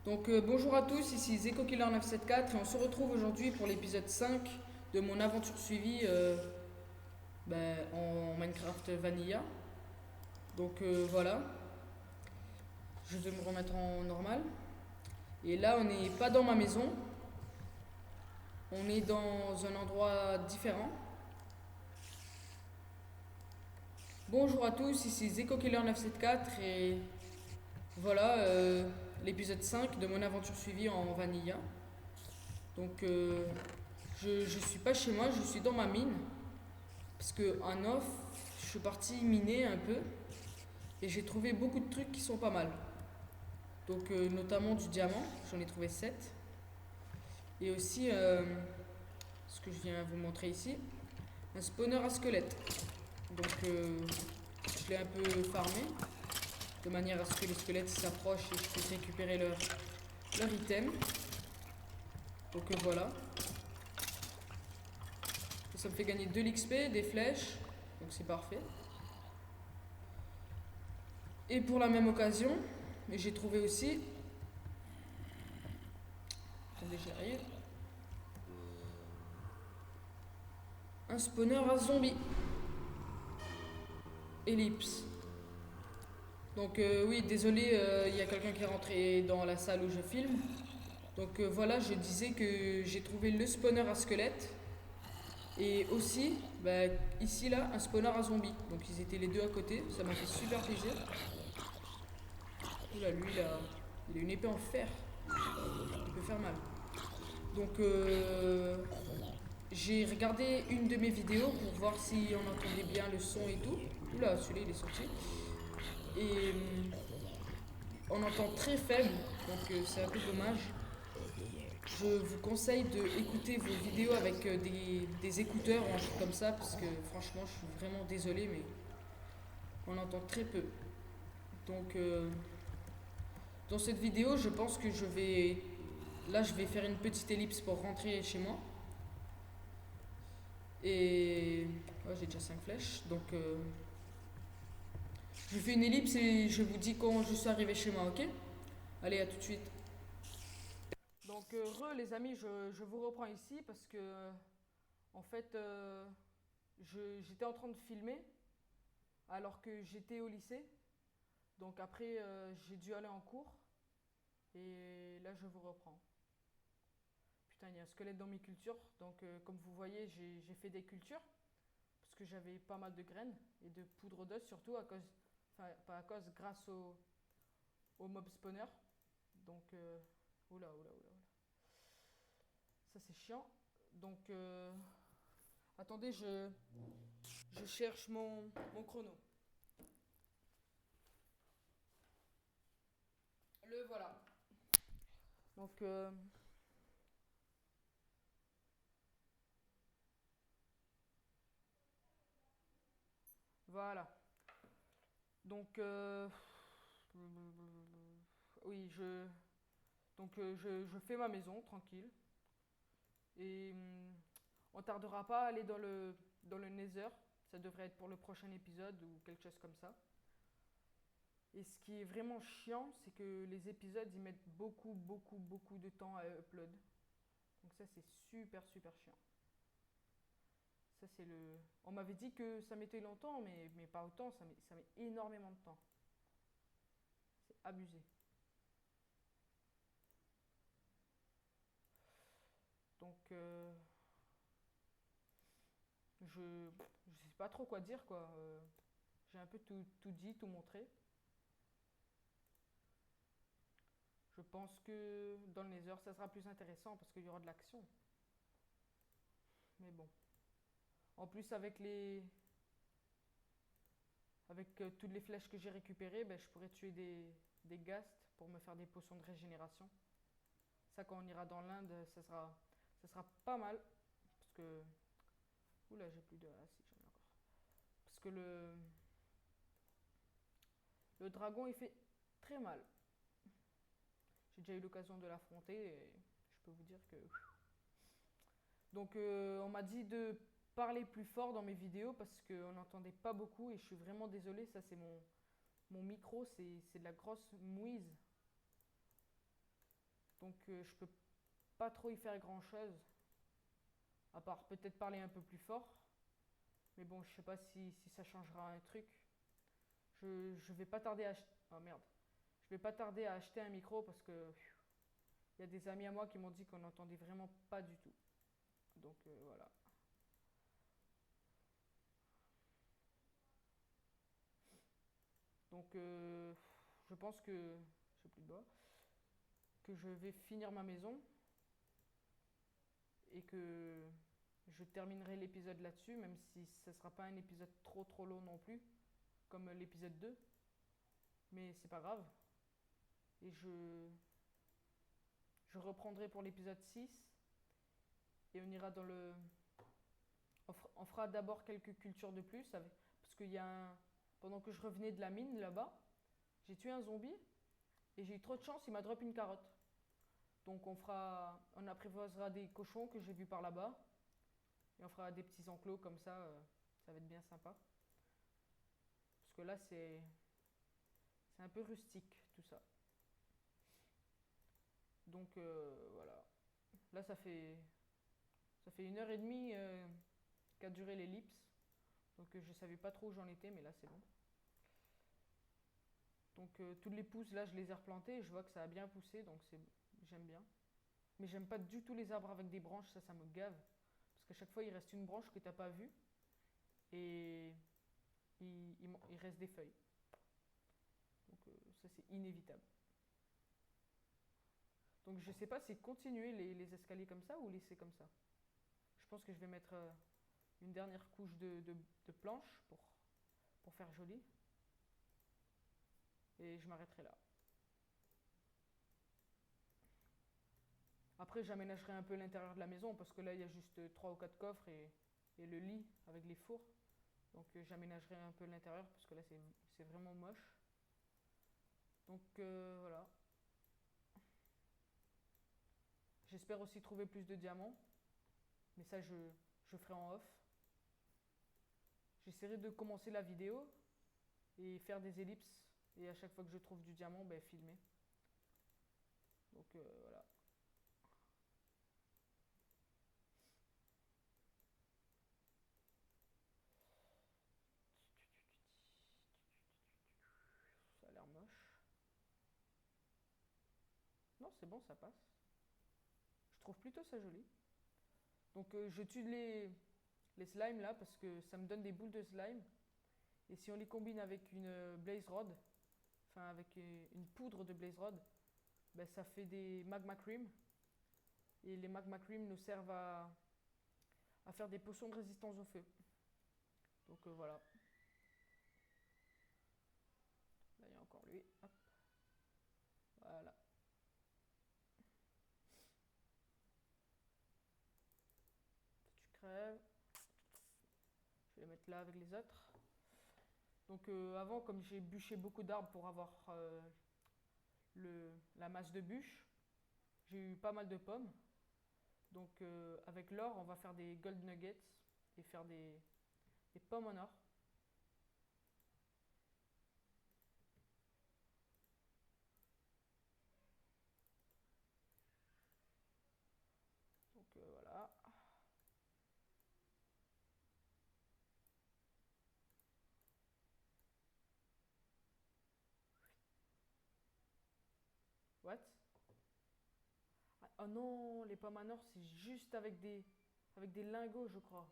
Bonjour à tous, ici ZecoKiller974 et on se retrouve aujourd'hui pour l'épisode 5 de mon aventure suivie en Minecraft Vanilla. Voilà, je vais me remettre en normal. Et là on n'est pas dans ma maison, on est dans un endroit différent. Bonjour à tous, ici ZecoKiller974 et voilà l'épisode 5 de mon aventure suivie en Vanilla. Donc euh, je suis pas chez moi, je suis dans ma mine. Parce que en off, je suis parti miner un peu et j'ai trouvé beaucoup de trucs qui sont pas mal. Notamment du diamant, j'en ai trouvé 7. Et aussi, ce que je viens vous montrer ici, un spawner à squelette. Je l'ai un peu farmé de manière à ce que les squelettes s'approchent et je puisse récupérer leur item. Voilà. Et ça me fait gagner de l'XP, des flèches, donc c'est parfait. Et pour la même occasion, j'ai trouvé aussi. Attendez, j'y arrive. Un spawner à zombie. Ellipse. Oui, désolé, il y a quelqu'un qui est rentré dans la salle où je filme. Voilà, je disais que j'ai trouvé le spawner à squelette. Et aussi, ici là, un spawner à zombie. Donc ils étaient les deux à côté, ça m'a fait super plaisir. Oula, lui il a une épée en fer. Il peut faire mal. Donc euh, j'ai regardé une de mes vidéos pour voir si on entendait bien le son et tout. Oula, celui-là il est sorti. Et on entend très faible, c'est un peu dommage. Je vous conseille d'écouter vos vidéos avec des écouteurs ou un truc comme ça, parce que franchement, je suis vraiment désolé, mais on entend très peu. Donc, euh, dans cette vidéo, je pense que je vais faire une petite ellipse pour rentrer chez moi. Et j'ai déjà 5 flèches, je fais une ellipse et je vous dis quand je suis arrivé chez moi, ok? Allez, à tout de suite. Les amis, je vous reprends ici parce que en fait, j'étais en train de filmer alors que j'étais au lycée. Donc après, j'ai dû aller en cours et là, je vous reprends. Putain, il y a un squelette dans mes cultures. Comme vous voyez, j'ai fait des cultures parce que j'avais pas mal de graines et de poudre d'os surtout à cause, enfin pas à cause, grâce au mob spawner. Donc, euh, oula, oula, oula, oula. Ça c'est chiant. Donc, euh, Attendez, je cherche mon chrono. Le voilà. Donc, euh, voilà. Donc, euh, oui, je fais ma maison tranquille. Et on tardera pas à aller dans le Nether. Ça devrait être pour le prochain épisode ou quelque chose comme ça. Et ce qui est vraiment chiant, c'est que les épisodes ils mettent beaucoup, beaucoup, beaucoup de temps à upload. Donc ça c'est super, super chiant. Ça c'est le. On m'avait dit que ça mettait longtemps, mais pas autant. Ça met énormément de temps. C'est abusé. Donc euh, je sais pas trop quoi dire quoi. J'ai un peu tout dit, tout montré. Je pense que dans le Nether, ça sera plus intéressant parce qu'il y aura de l'action. Mais bon. En plus, avec toutes les flèches que j'ai récupérées, je pourrais tuer des ghasts pour me faire des potions de régénération. Ça, quand on ira dans l'Inde, ça sera pas mal. Parce que. Oula, j'ai plus de. Ah si, j'en ai encore. Parce que le dragon, il fait très mal. J'ai déjà eu l'occasion de l'affronter et je peux vous dire que. On m'a dit de parler plus fort dans mes vidéos parce qu'on n'entendait pas beaucoup et je suis vraiment désolé. Ça, c'est mon micro, c'est de la grosse mouise. donc je peux pas trop y faire grand chose, à part peut-être parler un peu plus fort. Mais bon, je sais pas si ça changera un truc. Je vais pas tarder à acheter. Oh merde. Je vais pas tarder à acheter un micro parce que il y a des amis à moi qui m'ont dit qu'on n'entendait vraiment pas du tout. Donc voilà. Donc je pense que j'ai plus de doigts, que je vais finir ma maison et que je terminerai l'épisode là-dessus, même si ce ne sera pas un épisode trop long non plus, comme l'épisode 2. Mais c'est pas grave. Et je reprendrai pour l'épisode 6 et on ira dans le. On fera d'abord quelques cultures de plus, parce qu'il y a un. Pendant que je revenais de la mine là-bas, j'ai tué un zombie et j'ai eu trop de chance, il m'a drop une carotte. Donc on apprivoisera des cochons que j'ai vus par là-bas et on fera des petits enclos comme ça va être bien sympa. Parce que là c'est un peu rustique tout ça. Donc voilà. Là ça fait 1 heure et demie qu'a duré l'ellipse. Donc je savais pas trop où j'en étais, mais là c'est bon. Donc toutes les pousses là je les ai replantées et je vois que ça a bien poussé, donc j'aime bien. Mais j'aime pas du tout les arbres avec des branches, ça me gave. Parce qu'à chaque fois il reste une branche que t'as pas vue et il reste des feuilles. Donc ça c'est inévitable. Donc je sais pas si continuer les escaliers comme ça ou laisser comme ça. Je pense que je vais mettre une dernière couche de planches pour faire joli. Et je m'arrêterai là. Après j'aménagerai un peu l'intérieur de la maison parce que là il y a juste 3 ou 4 coffres et le lit avec les fours. Donc j'aménagerai un peu l'intérieur parce que là c'est vraiment moche. Donc voilà. J'espère aussi trouver plus de diamants. Mais ça je ferai en off. J'essaierai de commencer la vidéo et faire des ellipses. Et à chaque fois que je trouve du diamant, ben, filmer. Donc voilà. Ça a l'air moche. Non, c'est bon, ça passe. Je trouve plutôt ça joli. Donc je tue les slimes là parce que ça me donne des boules de slime. Et si on les combine avec une blaze rod, enfin avec une poudre de blaze rod, ben, ça fait des magma cream. Et les magma cream nous servent à faire des potions de résistance au feu. Donc voilà. Là il y a encore lui. Hop. Voilà. Tu crèves. Je vais les mettre là avec les autres. Donc avant, comme j'ai bûché beaucoup d'arbres pour avoir la masse de bûches, j'ai eu pas mal de pommes. Donc avec l'or, on va faire des gold nuggets et faire des pommes en or. Donc voilà. What? Oh non, les pommes en or, c'est juste avec des lingots, je crois.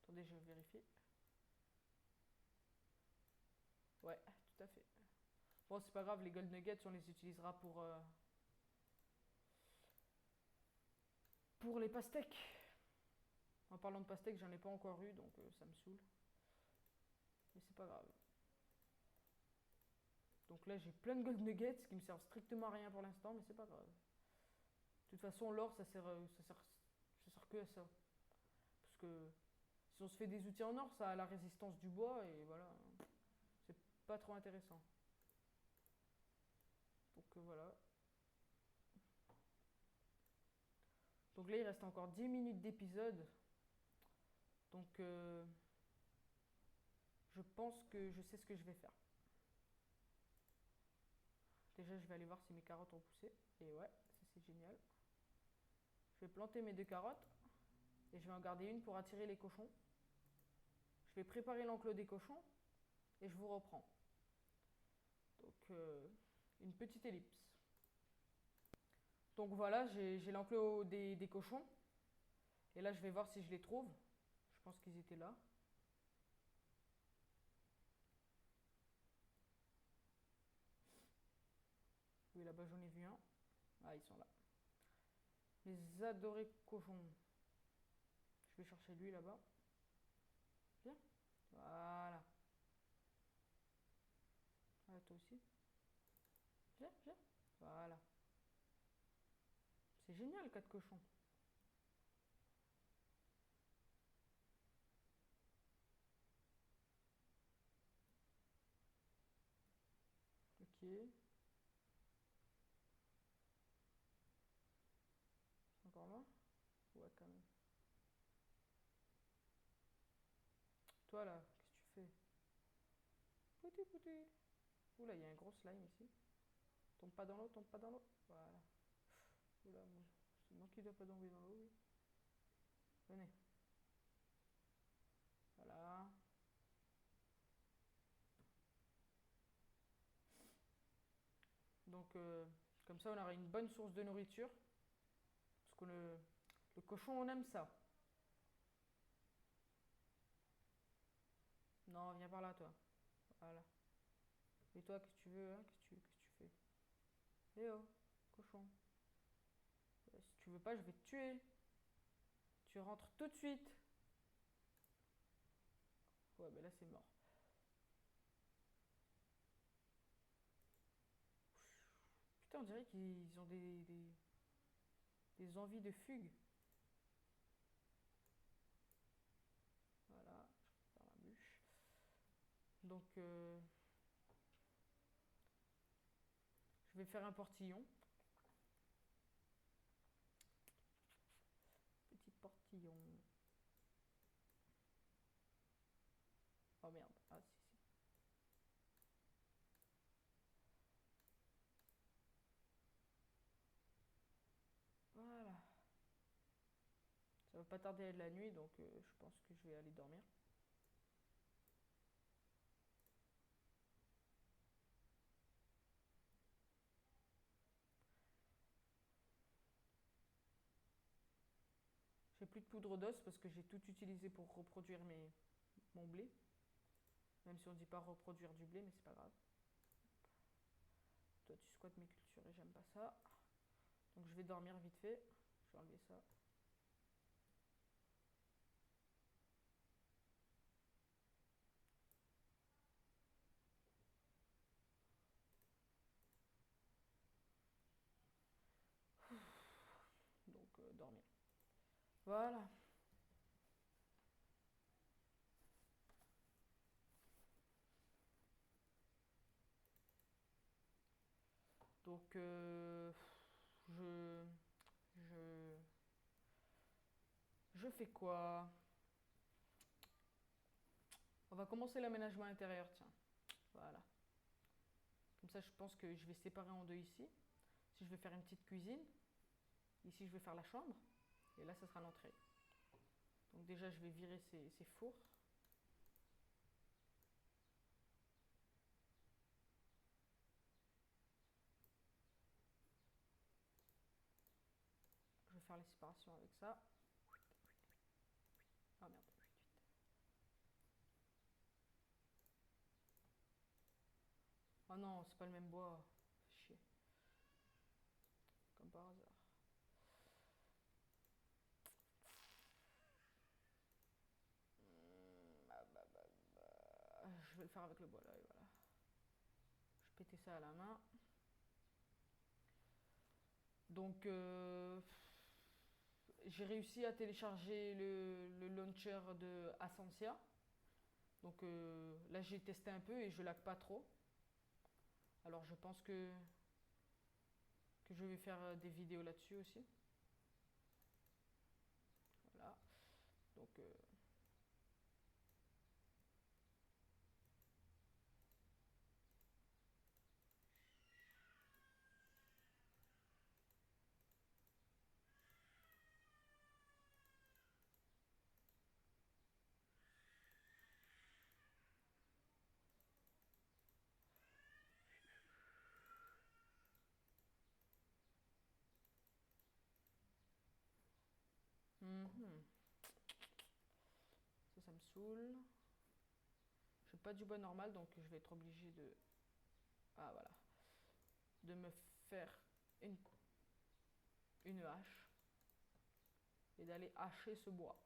Attendez, je vais vérifier. Ouais, tout à fait. Bon, c'est pas grave, les gold nuggets, on les utilisera pour les pastèques. En parlant de pastèques, j'en ai pas encore eu, donc ça me saoule. Mais c'est pas grave. Donc là, j'ai plein de gold nuggets qui me servent strictement à rien pour l'instant, mais c'est pas grave. De toute façon, l'or, ça sert que à ça. Parce que si on se fait des outils en or, ça a la résistance du bois et voilà. C'est pas trop intéressant. Donc voilà. Donc là, il reste encore 10 minutes d'épisode. Donc je pense que je sais ce que je vais faire. Déjà, je vais aller voir si mes carottes ont poussé. Et ouais, ça c'est génial. Je vais planter mes 2 carottes et je vais en garder une pour attirer les cochons. Je vais préparer l'enclos des cochons et je vous reprends. Donc une petite ellipse. Donc voilà, j'ai l'enclos des cochons. Et là, je vais voir si je les trouve. Je pense qu'ils étaient là. Oui, là-bas, j'en ai vu un. Ah, ils sont là. Les adorés cochons. Je vais chercher lui là-bas. Viens. Voilà. Ah, toi aussi. Viens, viens. Voilà. C'est génial, 4 cochons. Ok. C'est encore là? Ouais, quand même. Toi là, qu'est-ce que tu fais? Pouti pouti. Oula, il y a un gros slime ici. Tombe pas dans l'eau, tombe pas dans l'eau. Voilà. Oula, c'est moi qui dois pas tomber dans l'eau, oui. Venez. Voilà. Donc, comme ça, on aura une bonne source de nourriture. Parce que le cochon, on aime ça. Non, viens par là, toi. Voilà. Et toi, qu'est-ce que tu veux, hein? Qu'est-ce que tu fais? Eh oh, cochon. Si tu veux pas, je vais te tuer. Tu rentres tout de suite. Ouais, ben là, c'est mort. Putain, on dirait qu'ils ont des envies de fugue. Voilà, je vais faire la bûche. Donc, je vais faire un portillon. Petit portillon. Oh merde. Ah, si, si. Voilà. Ça va pas tarder à être la nuit, donc je pense que je vais aller dormir. J'ai plus de poudre d'os parce que j'ai tout utilisé pour reproduire mon blé. Même si on dit pas reproduire du blé, mais c'est pas grave. Toi, tu squattes mes cultures et j'aime pas ça. Donc je vais dormir vite fait. Je vais enlever ça. Donc dormir. Voilà. Donc je, je, je fais quoi? On va commencer l'aménagement intérieur, tiens. Voilà. Comme ça, je pense que je vais séparer en deux ici. Si je vais faire une petite cuisine, ici je vais faire la chambre. Et là, ça sera l'entrée. Donc déjà, je vais virer ces fours. Je vais faire la séparation avec ça. Ah merde. Oh non, c'est pas le même bois. Chier. Comme par hasard. Je vais le faire avec le bois là, et voilà. Je pétais ça à la main. Donc, j'ai réussi à télécharger le launcher de Ascensia. Donc là, j'ai testé un peu et je lag pas trop. Alors, je pense que je vais faire des vidéos là-dessus aussi. Voilà. Donc, Mhm. Ça me saoule. Je fais pas du bois normal, donc je vais être obligé de... Ah voilà. De me faire une, une hache et d'aller hacher ce bois.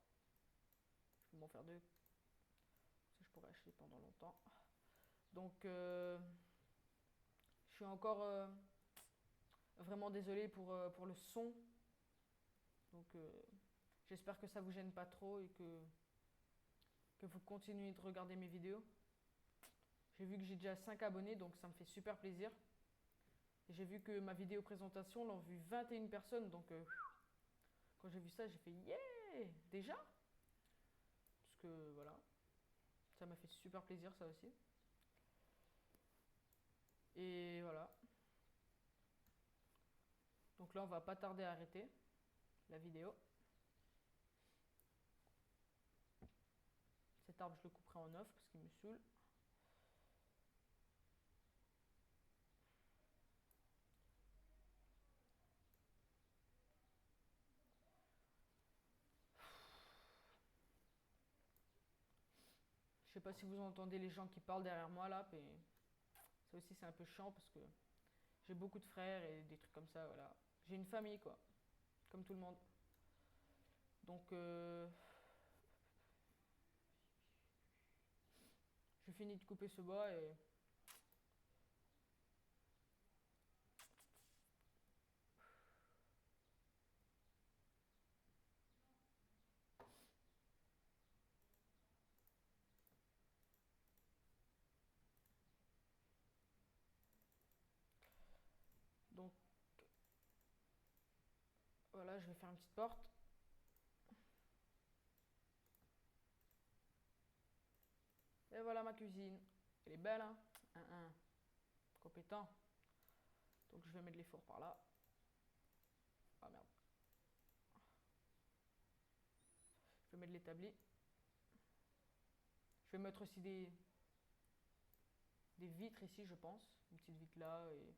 Je vais m'en faire deux. Ça, je pourrais hacher pendant longtemps. Donc, je suis encore vraiment désolé pour le son. Donc, j'espère que ça vous gêne pas trop et que vous continuez de regarder mes vidéos. J'ai vu que j'ai déjà 5 abonnés, donc ça me fait super plaisir. Et j'ai vu que ma vidéo présentation l'ont vu 21 personnes, donc quand j'ai vu ça, j'ai fait yeah déjà. Parce que voilà, ça m'a fait super plaisir ça aussi. Et voilà. Donc là, on va pas tarder à arrêter la vidéo. Cet arbre, je le couperai en 9 parce qu'il me saoule. Je sais pas si vous entendez les gens qui parlent derrière moi là, mais ça aussi c'est un peu chiant parce que j'ai beaucoup de frères et des trucs comme ça, voilà. J'ai une famille quoi, comme tout le monde. Donc je finis de couper ce bois et donc voilà, je vais faire une petite porte. Et voilà ma cuisine. Elle est belle hein. Compétent. Donc je vais mettre les fours par là. Ah merde. Je vais mettre l'établi. Je vais mettre aussi des vitres ici, je pense. Une petite vitre là et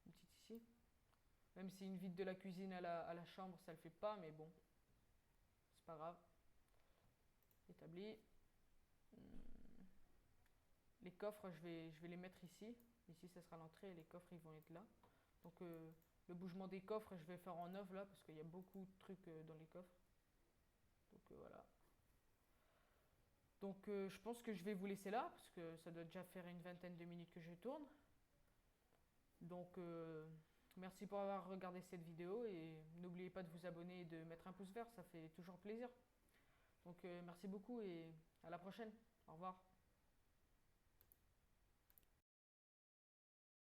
une petite ici. Même si une vitre de la cuisine à la chambre, ça le fait pas, mais bon, c'est pas grave. Établi. Les coffres, je vais les mettre ici. Ici, ça sera l'entrée et les coffres, ils vont être là. Donc, le bougement des coffres, je vais faire en neuf là, parce qu'il y a beaucoup de trucs dans les coffres. Donc, voilà. Donc, je pense que je vais vous laisser là, parce que ça doit déjà faire une vingtaine de minutes que je tourne. Donc, merci pour avoir regardé cette vidéo et n'oubliez pas de vous abonner et de mettre un pouce vert, ça fait toujours plaisir. Donc, merci beaucoup et à la prochaine. Au revoir.